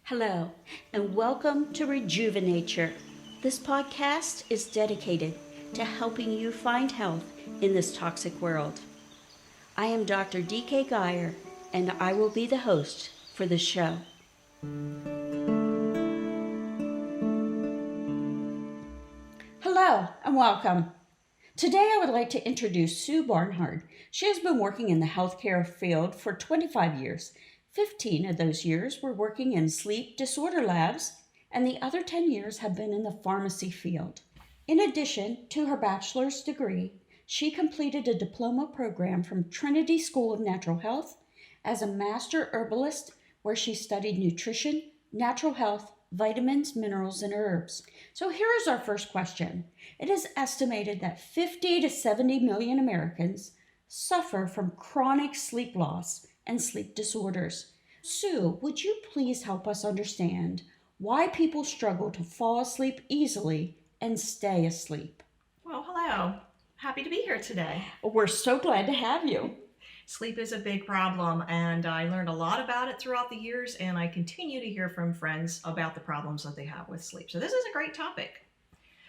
Hello, and welcome to Rejuvenature. This podcast is dedicated to helping you find health in this toxic world. I am Dr. D.K. Geyer, and I will be the host for this show. Hello, and welcome. Today I would like to introduce Sue Barnhart. She has been working in the healthcare field for 25 years. 15 of those years were working in sleep disorder labs, and the other 10 years have been in the pharmacy field. In addition to her bachelor's degree, she completed a diploma program from Trinity School of Natural Health as a master herbalist, where she studied nutrition, natural health, vitamins, minerals, and herbs. So here is our first question. It is estimated that 50 to 70 million Americans suffer from chronic sleep loss and sleep disorders. Sue, would you please help us understand why people struggle to fall asleep easily and stay asleep? Well, hello. Happy to be here today. We're so glad to have you. Sleep is a big problem, and I learned a lot about it throughout the years, and I continue to hear from friends about the problems that they have with sleep. So this is a great topic.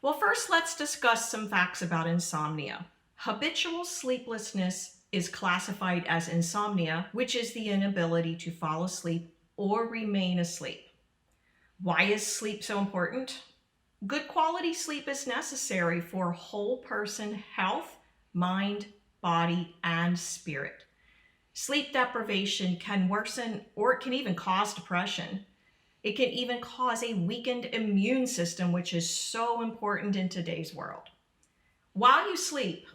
Well, first, let's discuss some facts about insomnia. Habitual sleeplessness is classified as insomnia, which is the inability to fall asleep or remain asleep. Why is sleep so important? Good quality sleep is necessary for whole person health, mind, body, and spirit. Sleep deprivation can worsen, or it can even cause depression. It can even cause a weakened immune system, which is so important in today's world. While you sleep,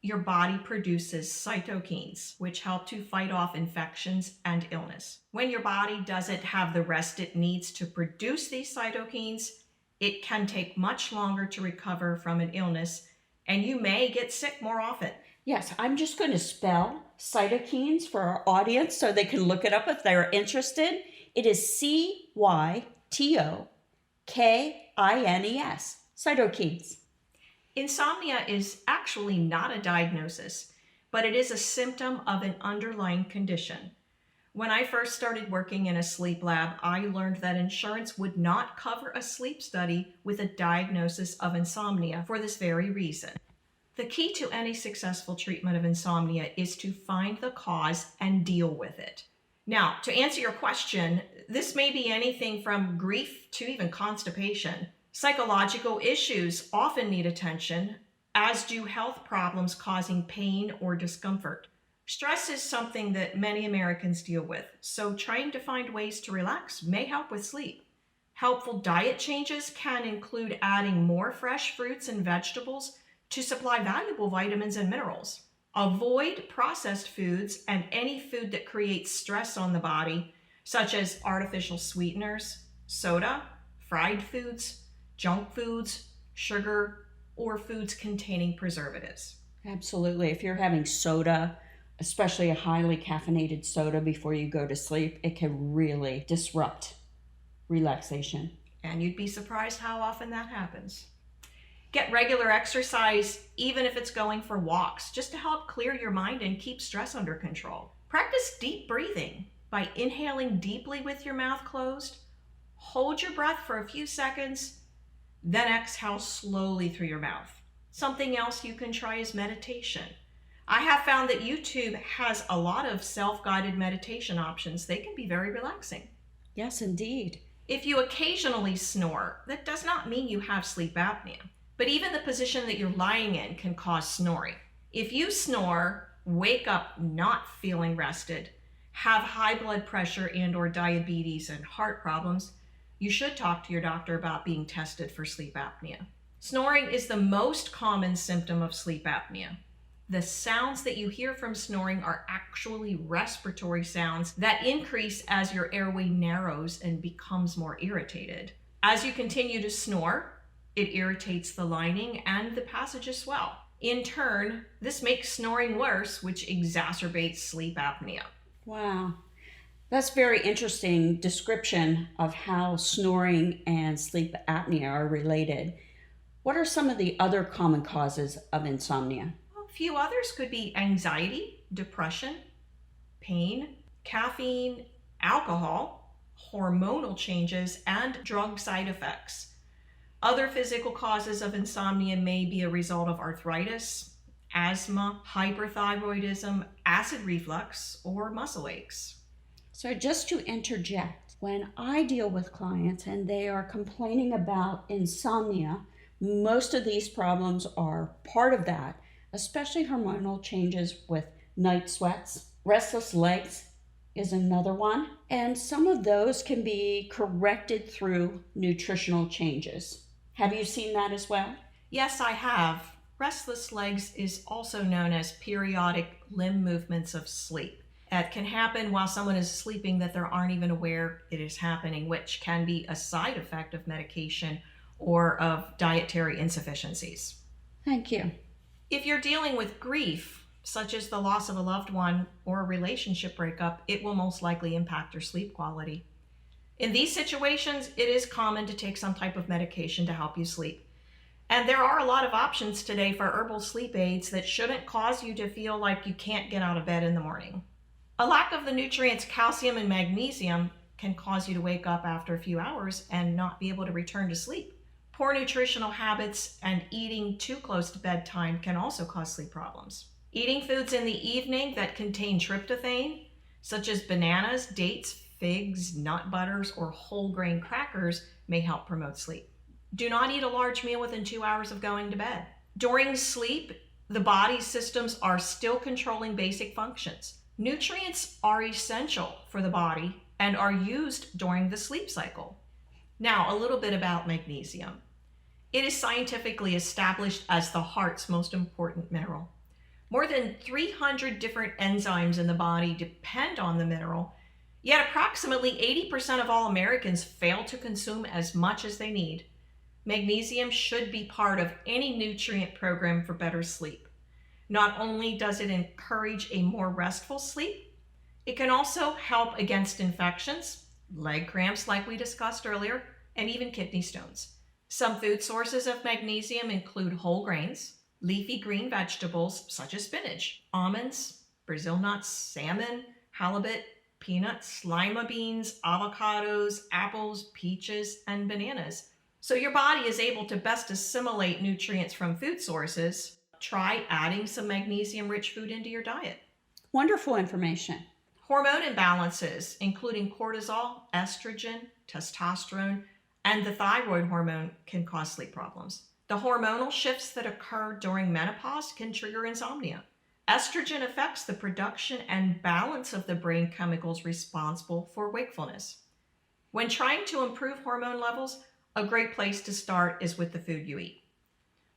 your body produces cytokines, which help to fight off infections and illness. When your body doesn't have the rest it needs to produce these cytokines, it can take much longer to recover from an illness, and you may get sick more often. Yes, I'm just going to spell cytokines for our audience so they can look it up if they're interested. It is C-Y-T-O-K-I-N-E-S, cytokines. Insomnia is actually not a diagnosis, but it is a symptom of an underlying condition. When I first started working in a sleep lab, I learned that insurance would not cover a sleep study with a diagnosis of insomnia for this very reason. The key to any successful treatment of insomnia is to find the cause and deal with it. Now, to answer your question, this may be anything from grief to even constipation. Psychological issues often need attention, as do health problems causing pain or discomfort. Stress is something that many Americans deal with, so trying to find ways to relax may help with sleep. Helpful diet changes can include adding more fresh fruits and vegetables to supply valuable vitamins and minerals. Avoid processed foods and any food that creates stress on the body, such as artificial sweeteners, soda, fried foods, junk foods, sugar, or foods containing preservatives. Absolutely. If you're having soda, especially a highly caffeinated soda before you go to sleep, it can really disrupt relaxation. And you'd be surprised how often that happens. Get regular exercise, even if it's going for walks, just to help clear your mind and keep stress under control. Practice deep breathing by inhaling deeply with your mouth closed. Hold your breath for a few seconds, then exhale slowly through your mouth. Something else you can try is meditation. I have found that YouTube has a lot of self-guided meditation options. They can be very relaxing. Yes, indeed. If you occasionally snore, that does not mean you have sleep apnea. But even the position that you're lying in can cause snoring. If you snore, wake up not feeling rested, have high blood pressure and or diabetes and heart problems, you should talk to your doctor about being tested for sleep apnea. Snoring is the most common symptom of sleep apnea. The sounds that you hear from snoring are actually respiratory sounds that increase as your airway narrows and becomes more irritated. As you continue to snore, it irritates the lining and the passage as well. In turn, this makes snoring worse, which exacerbates sleep apnea. Wow. That's very interesting description of how snoring and sleep apnea are related. What are some of the other common causes of insomnia? A few others could be anxiety, depression, pain, caffeine, alcohol, hormonal changes, and drug side effects. Other physical causes of insomnia may be a result of arthritis, asthma, hyperthyroidism, acid reflux, or muscle aches. So, just to interject, when I deal with clients and they are complaining about insomnia, most of these problems are part of that, especially hormonal changes with night sweats. Restless legs is another one, and some of those can be corrected through nutritional changes. Have you seen that as well? Yes, I have. Restless legs is also known as periodic limb movements of sleep. It can happen while someone is sleeping that they aren't even aware it is happening, which can be a side effect of medication or of dietary insufficiencies. Thank you. If you're dealing with grief, such as the loss of a loved one or a relationship breakup, it will most likely impact your sleep quality. In these situations, it is common to take some type of medication to help you sleep. And there are a lot of options today for herbal sleep aids that shouldn't cause you to feel like you can't get out of bed in the morning. A lack of the nutrients calcium and magnesium can cause you to wake up after a few hours and not be able to return to sleep. Poor nutritional habits and eating too close to bedtime can also cause sleep problems. Eating foods in the evening that contain tryptophan, such as bananas, dates, figs, nut butters, or whole grain crackers, may help promote sleep. Do not eat a large meal within 2 hours of going to bed. During sleep, the body's systems are still controlling basic functions. Nutrients are essential for the body and are used during the sleep cycle. Now, a little bit about magnesium. It is scientifically established as the heart's most important mineral. More than 300 different enzymes in the body depend on the mineral, yet approximately 80% of all Americans fail to consume as much as they need. Magnesium should be part of any nutrient program for better sleep. Not only does it encourage a more restful sleep, it can also help against infections, leg cramps like we discussed earlier, and even kidney stones. Some food sources of magnesium include whole grains, leafy green vegetables such as spinach, almonds, Brazil nuts, salmon, halibut, peanuts, lima beans, avocados, apples, peaches, and bananas. So your body is able to best assimilate nutrients from food sources. Try adding some magnesium-rich food into your diet. Wonderful information. Hormone imbalances, including cortisol, estrogen, testosterone, and the thyroid hormone, can cause sleep problems. The hormonal shifts that occur during menopause can trigger insomnia. Estrogen affects the production and balance of the brain chemicals responsible for wakefulness. When trying to improve hormone levels, a great place to start is with the food you eat.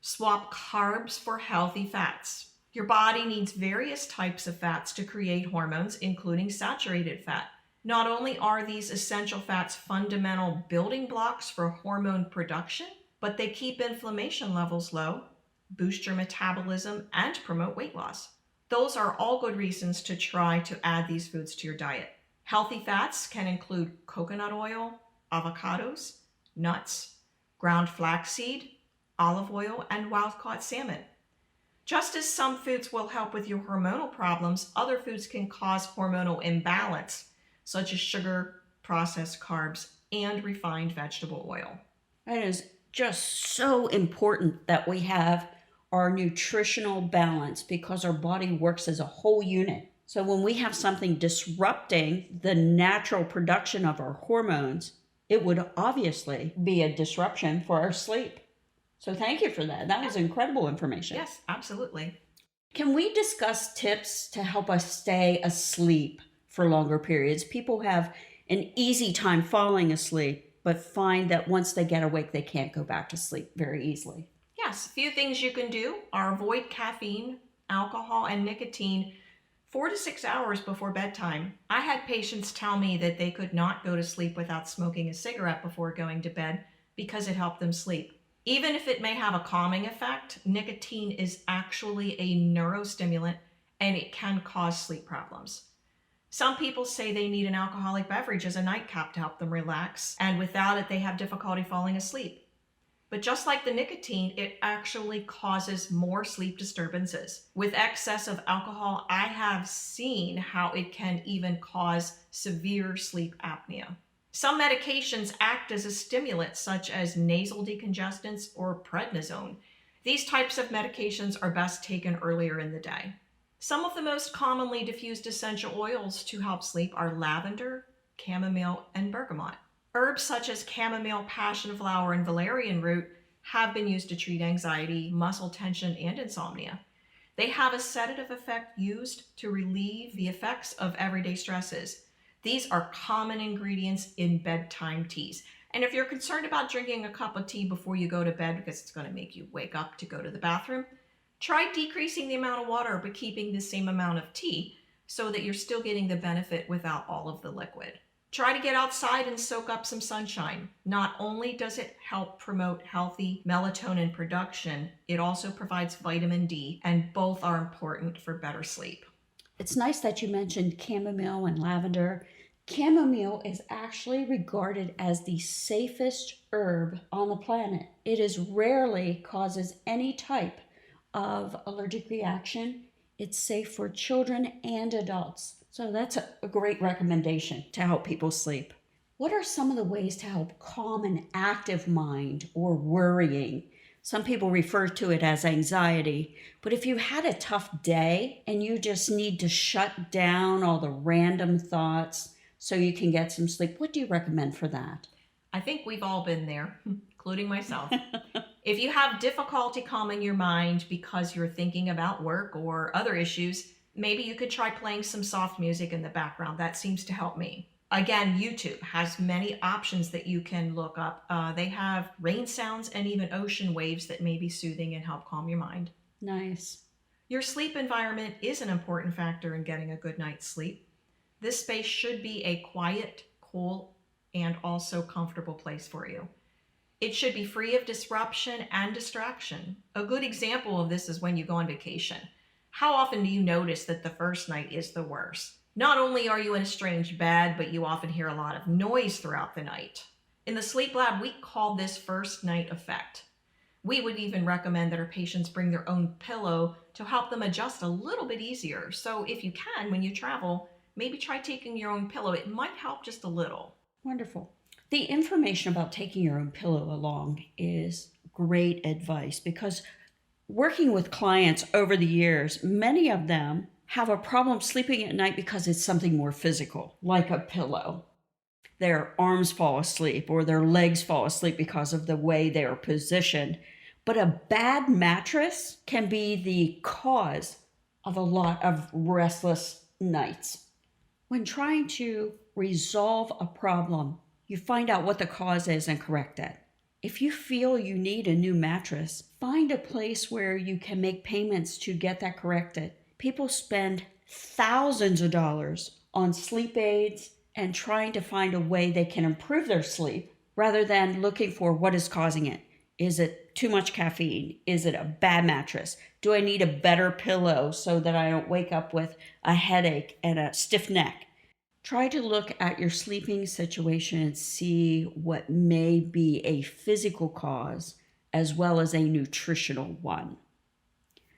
Swap carbs for healthy fats. Your body needs various types of fats to create hormones, including saturated fat. Not only are these essential fats fundamental building blocks for hormone production, but they keep inflammation levels low, boost your metabolism, and promote weight loss. Those are all good reasons to try to add these foods to your diet. Healthy fats can include coconut oil, avocados, nuts, ground flaxseed, olive oil, and wild-caught salmon. Just as some foods will help with your hormonal problems, other foods can cause hormonal imbalance, such as sugar, processed carbs, and refined vegetable oil. It is just so important that we have our nutritional balance because our body works as a whole unit. So when we have something disrupting the natural production of our hormones, it would obviously be a disruption for our sleep. So thank you for that. That was incredible information. Yes, absolutely. Can we discuss tips to help us stay asleep for longer periods? People have an easy time falling asleep, but find that once they get awake, they can't go back to sleep very easily. Yes, a few things you can do are avoid caffeine, alcohol, and nicotine 4 to 6 hours before bedtime. I had patients tell me that they could not go to sleep without smoking a cigarette before going to bed because it helped them sleep. Even if it may have a calming effect, nicotine is actually a neurostimulant and it can cause sleep problems. Some people say they need an alcoholic beverage as a nightcap to help them relax, and without it they have difficulty falling asleep. But just like the nicotine, it actually causes more sleep disturbances. With excess of alcohol, I have seen how it can even cause severe sleep apnea. Some medications act as a stimulant, such as nasal decongestants or prednisone. These types of medications are best taken earlier in the day. Some of the most commonly diffused essential oils to help sleep are lavender, chamomile, and bergamot. Herbs such as chamomile, passion flower, and valerian root have been used to treat anxiety, muscle tension, and insomnia. They have a sedative effect used to relieve the effects of everyday stresses. These are common ingredients in bedtime teas. And if you're concerned about drinking a cup of tea before you go to bed because it's going to make you wake up to go to the bathroom, try decreasing the amount of water but keeping the same amount of tea so that you're still getting the benefit without all of the liquid. Try to get outside and soak up some sunshine. Not only does it help promote healthy melatonin production, it also provides vitamin D, and both are important for better sleep. It's nice that you mentioned chamomile and lavender. Chamomile is actually regarded as the safest herb on the planet. It is rarely causes any type of allergic reaction. It's safe for children and adults. So that's a great recommendation to help people sleep. What are some of the ways to help calm an active mind or worrying? Some people refer to it as anxiety, but if you had a tough day and you just need to shut down all the random thoughts so you can get some sleep, what do you recommend for that? I think we've all been there, including myself. If you have difficulty calming your mind because you're thinking about work or other issues, maybe you could try playing some soft music in the background. That seems to help me. Again, YouTube has many options that you can look up. They have rain sounds and even ocean waves that may be soothing and help calm your mind. Nice. Your sleep environment is an important factor in getting a good night's sleep. This space should be a quiet, cool, and also comfortable place for you. It should be free of disruption and distraction. A good example of this is when you go on vacation. How often do you notice that the first night is the worst? Not only are you in a strange bed, but you often hear a lot of noise throughout the night. In the sleep lab, we call this first night effect. We would even recommend that our patients bring their own pillow to help them adjust a little bit easier. So if you can, when you travel, maybe try taking your own pillow. It might help just a little. Wonderful. The information about taking your own pillow along is great advice because working with clients over the years, many of them have a problem sleeping at night because it's something more physical, like a pillow. Their arms fall asleep or their legs fall asleep because of the way they are positioned. But a bad mattress can be the cause of a lot of restless nights. When trying to resolve a problem, you find out what the cause is and correct it. If you feel you need a new mattress, find a place where you can make payments to get that corrected. People spend thousands of dollars on sleep aids and trying to find a way they can improve their sleep rather than looking for what is causing it. Is it too much caffeine? Is it a bad mattress? Do I need a better pillow so that I don't wake up with a headache and a stiff neck? Try to look at your sleeping situation and see what may be a physical cause as well as a nutritional one.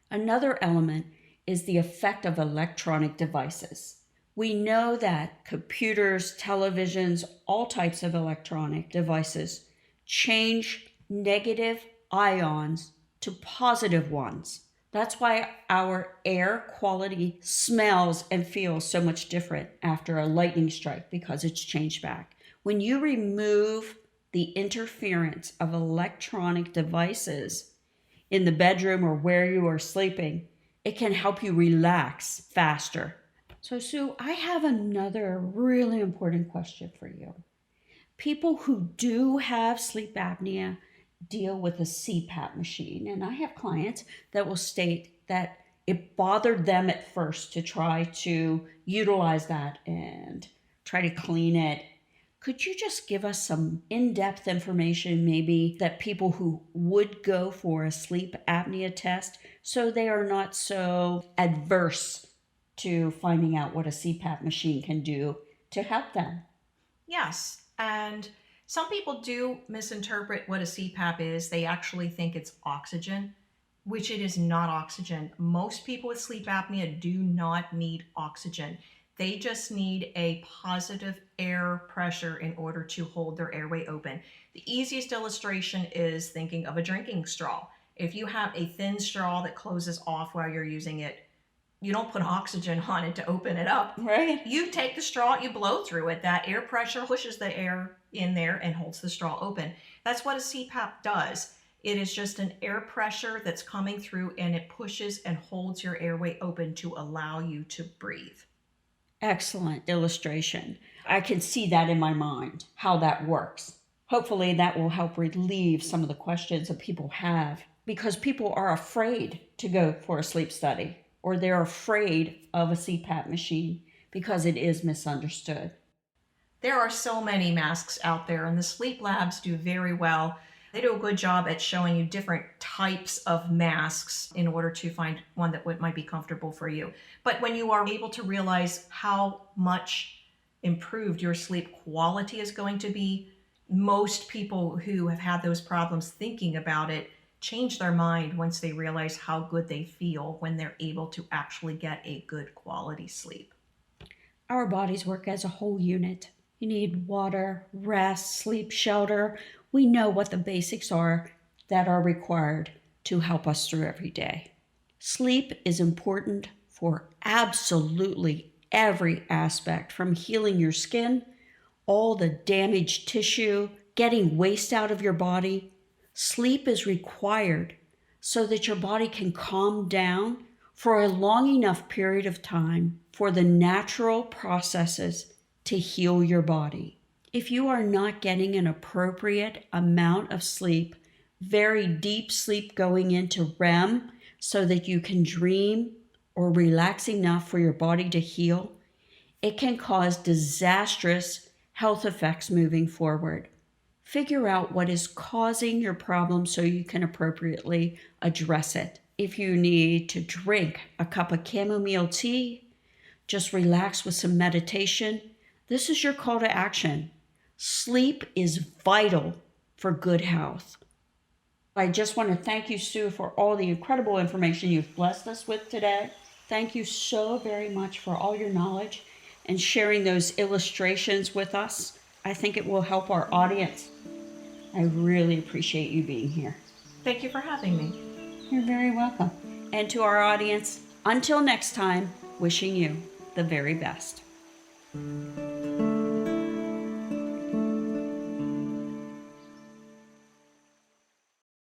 Another element is the effect of electronic devices. We know that computers, televisions, all types of electronic devices change negative ions to positive ones. That's why our air quality smells and feels so much different after a lightning strike because it's changed back. When you remove the interference of electronic devices in the bedroom or where you are sleeping, it can help you relax faster. So, Sue, I have another really important question for you. People who do have sleep apnea deal with a CPAP machine. And I have clients that will state that it bothered them at first to try to utilize that and try to clean it. Could you just give us some in-depth information, maybe that people who would go for a sleep apnea test so they are not so adverse to finding out what a CPAP machine can do to help them? Yes, and some people do misinterpret what a CPAP is. They actually think it's oxygen, which it is not oxygen. Most people with sleep apnea do not need oxygen. They just need a positive air pressure in order to hold their airway open. The easiest illustration is thinking of a drinking straw. If you have a thin straw that closes off while you're using it, you don't put oxygen on it to open it up. Right. You take the straw, you blow through it. That air pressure pushes the air in there and holds the straw open. That's what a CPAP does. It is just an air pressure that's coming through, and it pushes and holds your airway open to allow you to breathe. Excellent illustration. I can see that in my mind, how that works. Hopefully, that will help relieve some of the questions that people have, because people are afraid to go for a sleep study, or they're afraid of a CPAP machine because it is misunderstood. There are so many masks out there, and the sleep labs do very well. They do a good job at showing you different types of masks in order to find one that might be comfortable for you. But when you are able to realize how much improved your sleep quality is going to be, most people who have had those problems thinking about it change their mind once they realize how good they feel when they're able to actually get a good quality sleep. Our bodies work as a whole unit. You need water, rest, sleep, shelter. We know what the basics are that are required to help us through every day. Sleep is important for absolutely every aspect, from healing your skin, all the damaged tissue, getting waste out of your body. Sleep is required so that your body can calm down for a long enough period of time for the natural processes to heal your body. If you are not getting an appropriate amount of sleep, very deep sleep going into REM so that you can dream or relax enough for your body to heal, it can cause disastrous health effects moving forward. Figure out what is causing your problem so you can appropriately address it. If you need to drink a cup of chamomile tea, just relax with some meditation. This is your call to action. Sleep is vital for good health. I just want to thank you, Sue, for all the incredible information you've blessed us with today. Thank you so very much for all your knowledge and sharing those illustrations with us. I think it will help our audience. I really appreciate you being here. Thank you for having me. You're very welcome. And to our audience, until next time, wishing you the very best.